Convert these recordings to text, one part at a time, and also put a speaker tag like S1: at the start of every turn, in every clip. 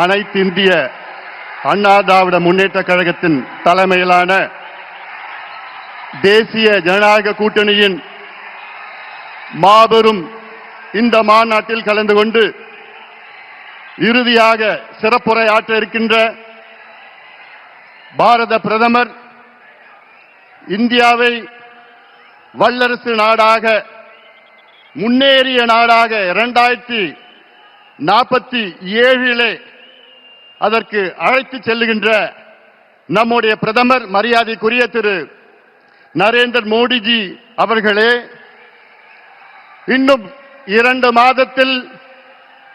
S1: அனைத்து இந்திய அண்ணா திராவிட முன்னேற்ற கழகத்தின் தலைமையிலான தேசிய ஜனநாயக கூட்டணியின் மாபெரும் இந்த மாநாட்டில் கலந்து கொண்டு இறுதியாக சிறப்புரை ஆற்ற இருக்கின்ற பாரத பிரதமர் இந்தியாவை வல்லரசு நாடாக முன்னேறிய நாடாக 2047 அதற்கு அழைத்து செல்லுகின்ற நம்முடைய பிரதமர் மரியாதைக்குரிய திரு நரேந்திர மோடிஜி அவர்களே, இன்னும் 2 மாதத்தில்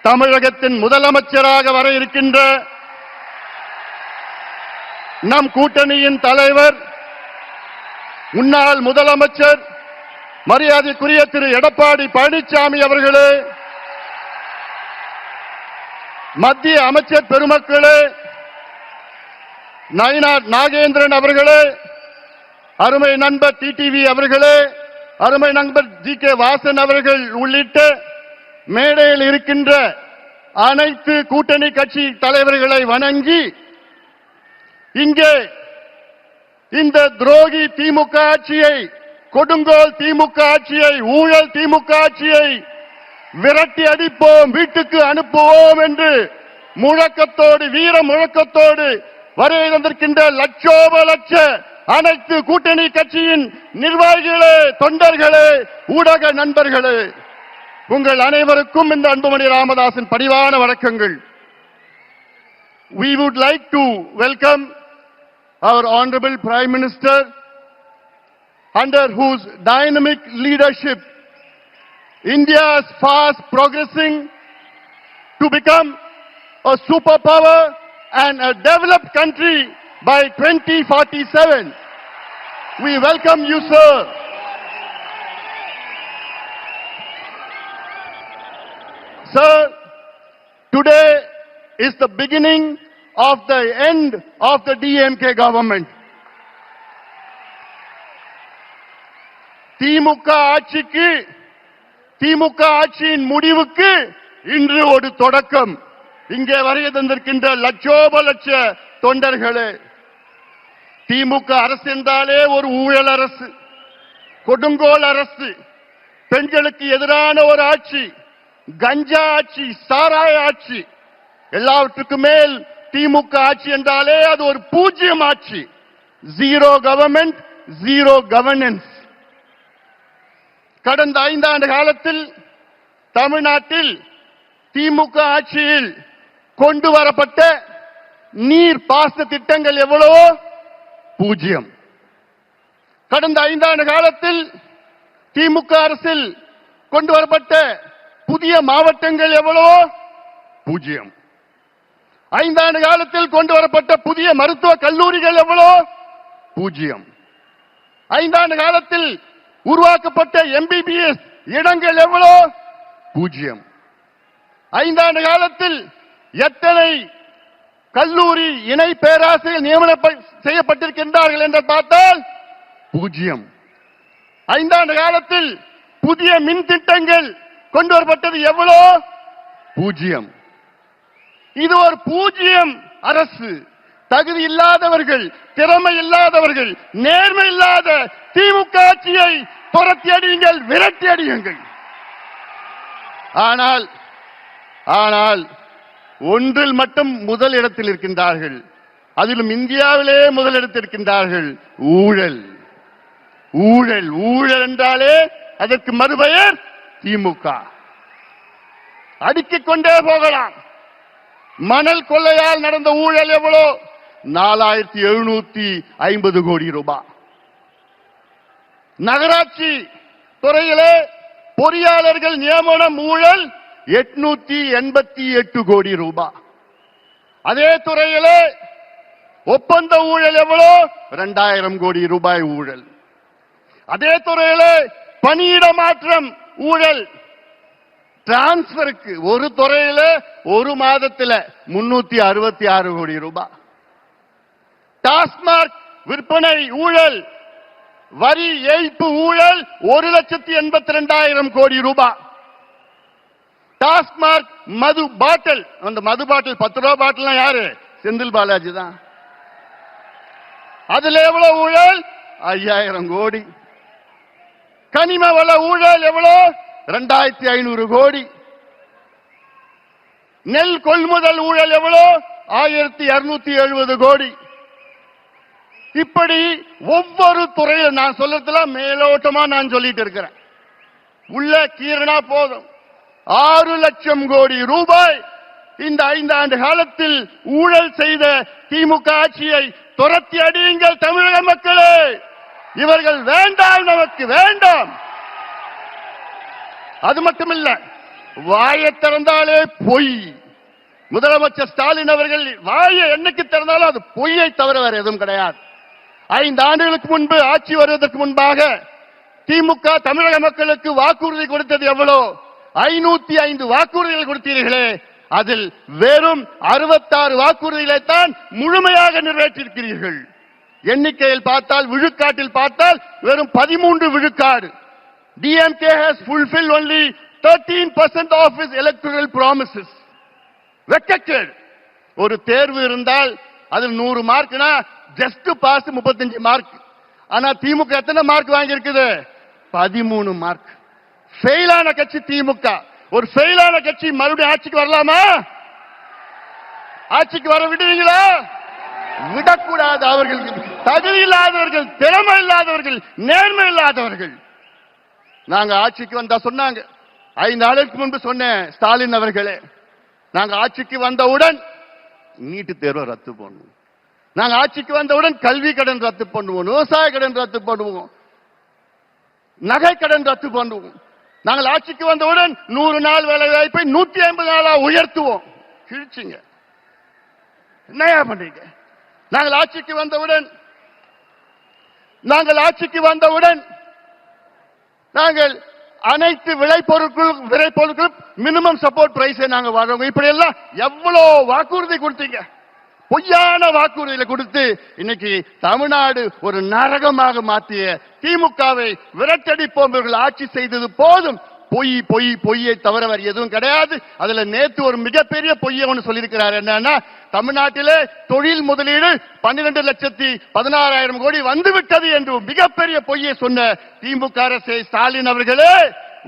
S1: தமிழகத்தின் முதலமைச்சராக வர இருக்கின்ற நம் கூட்டணியின் தலைவர் முன்னாள் முதலமைச்சர் மரியாதைக்குரிய திரு எடப்பாடி பழனிசாமி அவர்களே, மத்திய அமைச்சர் பெருமக்களே, நயினார் நாகேந்திரன் அவர்களே, அருமை நண்பர் டிடிவி அவர்களே, அருமை நண்பர் ஜி.கே. வாசன் அவர்கள் உள்ளிட்ட மேடையில் இருக்கின்ற அனைத்து கூட்டணி கட்சி தலைவர்களை வணங்கி இங்கே இந்த துரோகி திமுக ஆட்சியை, கொடுங்கோல் திமுக ஆட்சியை, ஊழல் திமுக ஆட்சியை விரட்டி அடிப்போம், வீட்டுக்கு அனுப்புவோம் என்று முழக்கத்தோடு, வீர முழக்கத்தோடு வருகை தந்திருக்கின்ற லட்சோப லட்ச அனைத்து கூட்டணி கட்சியின் நிர்வாகிகளே, தொண்டர்களே, ஊடக நண்பர்களே, உங்கள் அனைவருக்கும் இந்த அன்புமணி ராமதாசின் பணிவான வணக்கங்கள். We would like to welcome our Honorable Prime Minister, under whose dynamic leadership India is fast progressing to become a superpower and a developed country by 2047. We welcome you, sir. Sir, today is the beginning of the end of the DMK government. திமுக ஆட்சியின் முடிவுக்கு இன்று ஒரு தொடக்கம். இங்கே வருகை தந்திருக்கின்ற லட்சோப லட்ச தொண்டர்களே, திமுக அரசு என்றாலே ஒரு ஊழல் அரசு, கொடுங்கோல் அரசு, பெண்களுக்கு எதிரான ஒரு ஆட்சி, கஞ்சா ஆட்சி, சாராய ஆட்சி, எல்லாவற்றுக்கும் மேல் திமுக ஆட்சி என்றாலே அது ஒரு பூஜ்யம் ஆட்சி. Zero government, zero governance. கடந்த 5 ஆண்டு காலத்தில் தமிழ்நாட்டில் திமுக ஆட்சியில் கொண்டு வரப்பட்ட நீர் பாசன திட்டங்கள் எவ்வளவோ பூஜ்யம். கடந்த 5 ஆண்டு காலத்தில் திமுக அரசில் கொண்டு வரப்பட்ட புதிய மாவட்டங்கள் எவ்வளவோ பூஜ்யம். 5 ஆண்டு காலத்தில் கொண்டு வரப்பட்ட புதிய மருத்துவ கல்லூரிகள் எவ்வளவோ பூஜ்யம். 5 ஆண்டு காலத்தில் உருவாக்கப்பட்ட எம்பிபிஎஸ் இடங்கள் எவ்வளோ பூஜ்யம். 5 ஆண்டு காலத்தில் எத்தனை கல்லூரி இணை பேராசிரியர் நியமனம் செய்யப்பட்டிருக்கின்றார்கள் என்று பார்த்தால் பூஜ்யம். 5 ஆண்டு காலத்தில் புதிய மின் திட்டங்கள் கொண்டு வரப்பட்டது எவ்வளோ பூஜ்யம். இது ஒரு பூஜ்யம் அரசு. தகுதி இல்லாதவர்கள், திறமை இல்லாதவர்கள், நேர்மை இல்லாத திமுக ஆட்சியை துரத்தி அடியுங்கள், விரட்டி அடியுங்கள். ஆனால் ஒன்றில் மட்டும் முதல் இடத்தில் இருக்கின்றார்கள், அதிலும் இந்தியாவிலே முதலிடத்தில் இருக்கின்றார்கள். ஊழல். ஊழல் ஊழல் என்றாலே அதற்கு மறுபெயர் திமுக. அடுக்கிக் கொண்டே போகலாம். மணல் கொள்ளையால் நடந்த ஊழல் எவ்வளோ? 4750 கோடி ரூபாய். நகராட்சி துறையிலே பொறியாளர்கள் நியமனம் ஊழல் 888 கோடி ரூபாய். அதே துறையிலே ஒப்பந்த ஊழல் எவ்வளோ? 2000 கோடி ரூபாய் ஊழல். அதே துறையிலே பணியிட மாற்றம் ஊழல், டிரான்ஸ்பருக்கு ஒரு துறையில ஒரு மாதத்தில் 366 கோடி ரூபாய். டாஸ்மாக் விற்பனை ஊழல், வரி ஏய்ப்பு ஊழல் 1,82,000 கோடி ரூபாய். டாஸ்மார்க் மது பாட்டில், அந்த மது பாட்டில் 10 ரூபாய் பாட்டில் யாரு? செந்தில் பாலாஜி தான். அதுல எவ்வளவு ஊழல்? 5000 கோடி. கனிம வள ஊழல் எவ்வளவு? 2500 கோடி. நெல் கொள்முதல் ஊழல் எவ்வளவு? 1270 கோடி. இப்படி ஒவ்வொரு துறையில் நான் சொல்றதுல மேலோட்டமா நான் சொல்லிட்டு இருக்கிறேன். உள்ள கீரனா போதும் 6 லட்சம் கோடி ரூபாய் இந்த 5 ஆண்டு காலத்தில் ஊழல் செய்த திமுக ஆட்சியை துரத்தி அடியுங்கள் தமிழக மக்களே. இவர்கள் வேண்டாம், நமக்கு வேண்டாம். அது மட்டுமில்ல, வாயை திறந்தாலே பொய். முதலமைச்சர் ஸ்டாலின் அவர்கள் வாயை என்னைக்கு திறந்தாலும் அது பொய்யை தவிர வேற எதுவும் கிடையாது. 5 ஆண்டுகளுக்கு முன்பு ஆட்சி வருவதற்கு முன்பாக திமுக தமிழக மக்களுக்கு வாக்குறுதி கொடுத்தது எவ்வளவு? 505 வாக்குறுதிகள் கொடுத்தீர்களே, அதில் வெறும் 66 வாக்குறுதிகளை தான் முழுமையாக நிறைவேற்றியிருக்கிறீர்கள். எண்ணிக்கையில் பார்த்தால், விழுக்காட்டில் பார்த்தால் வெறும் 13 விழுக்காடு. DMK has fulfilled only 13% of its electoral promises. வெக்கக்கேடு. ஒரு தேர்வு இருந்தால் அதில் 100 மார்க்னா ஜஸ்ட் பாஸ் 35 மார்க். ஆனா திமுக எத்தனை மார்க் வாங்கி இருக்குது? 13 மார்க். ஃபெயிலான கட்சி திமுக. ஒரு ஃபெயிலான கட்சி மறுபடியும் ஆட்சிக்கு வரலாமா? ஆட்சிக்கு வர விடுவீங்களா? விடக்கூடாது. அவர்கள் தகுதி இல்லாதவர்கள், திறமை இல்லாதவர்கள், நேர்மை இல்லாதவர்கள். நாங்க ஆட்சிக்கு வந்தா சொன்னாங்க, 5 நாளுக்கு முன்பு சொன்னேன், ஸ்டாலின் அவர்களே, நாங்க ஆட்சிக்கு வந்தவுடன் நீட்டு தேர்வை ரத்து பண்ணுவோம், நாங்க ஆட்சிக்கு வந்தவுடன் கல்வி கடன் ரத்து பண்ணுவோம், விவசாய கடன் ரத்து பண்ணுவோம், நகை கடன் ரத்து பண்ணுவோம், நாங்கள் ஆட்சிக்கு வந்தவுடன் 100 நாள் வேலை வாய்ப்பை 150 நாளா உயர்த்துவோம். கிழிச்சிங்க. என்னையா பண்றீங்க? நாங்கள் ஆட்சிக்கு வந்தவுடன் நாங்கள் அனைத்து விளைபொருட்களும் மினிமம் சப்போர்ட் பிரைஸை நாங்கள் வழங்குவோம். இப்படி எல்லாம் எவ்வளவு வாக்குறுதி கொடுத்தீங்க? பொய்யான வாக்குறுதிகளை கொடுத்து இன்னைக்கு தமிழ்நாடு ஒரு நரகமாக மாற்றிய திமுகவை விரட்டடிப்போம். இவர்கள் ஆட்சி செய்தது போதும். பொய்யை தவிர வேறு எதுவும் கிடையாது. அதுல நேத்து ஒரு மிகப்பெரிய பொய்யை ஒன்று சொல்லியிருக்கிறார். என்னன்னா, தமிழ்நாட்டிலே தொழில் முதலீடு 12,16,000 கோடி வந்துவிட்டது என்று மிகப்பெரிய பொய்யை சொன்ன திமுக அரசே, ஸ்டாலின் அவர்களே,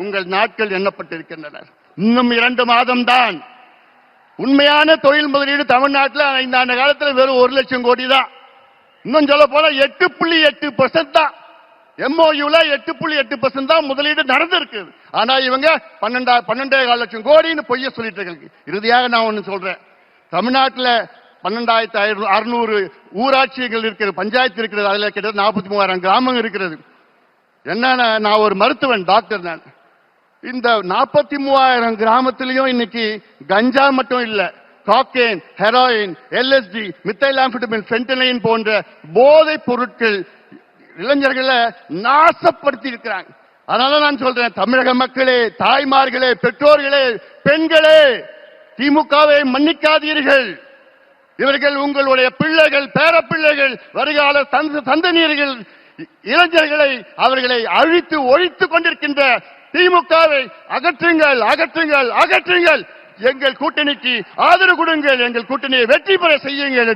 S1: உங்கள் நாட்கள் எண்ணப்பட்டிருக்கின்றன. இன்னும் 2 மாதம் தான். உண்மையான தொழில் முதலீடு தமிழ்நாட்டில் 5 ஆண்டு காலத்தில் வெறும் 1 லட்சம் கோடி தான். இன்னும் சொல்ல போனா 8.8% தான். MOUல 8.8% தான் முதலீடு நடந்திருக்கு. ஆனா இவங்க 12.5 லட்சம் கோடின்னு பொய்ய சொல்லிட்டு இருக்காங்க. இறுதியாக நான் ஒண்ணு சொல்றேன். தமிழ்நாட்டில் 12,600 ஊராட்சிகள் இருக்கிறது, பஞ்சாயத்து இருக்கிறது. அதுல கிட்டத்தட்ட 43,000 கிராமங்கள் இருக்கிறது. என்னன்னா, நான் ஒரு மருத்துவன், டாக்டர். நான் இந்த 43,000 கிராமத்திலையும் இன்னைக்கு கஞ்சா மட்டும் இல்ல, காக்கேன், ஹெராயின், LSD, மித்தைலாம்ஃபெட்டமின், ஃபென்டனைன் போன்ற போதைப் பொருட்கள் இளைஞர்களை நாசப்படுத்தி இருக்கிறாங்க. அதனால நான் சொல்றேன், தமிழக மக்களே, தாய்மார்களே, பெற்றோர்களே, பெண்களே, திமுகவை மன்னிக்காதீர்கள். இவர்கள் உங்களுடைய பிள்ளைகள், பேரப்பிள்ளைகள், வருகால சந்ததியர்கள், இளைஞர்களை அவர்களை அழித்து ஒழித்துக் கொண்டிருக்கின்ற திமுகவை அகற்றுங்கள், அகற்றுங்கள், அகற்றுங்கள். எங்கள் கூட்டணிக்கு ஆதரவு கொடுங்கள். எங்கள் கூட்டணியை வெற்றி பெற செய்யுங்கள்.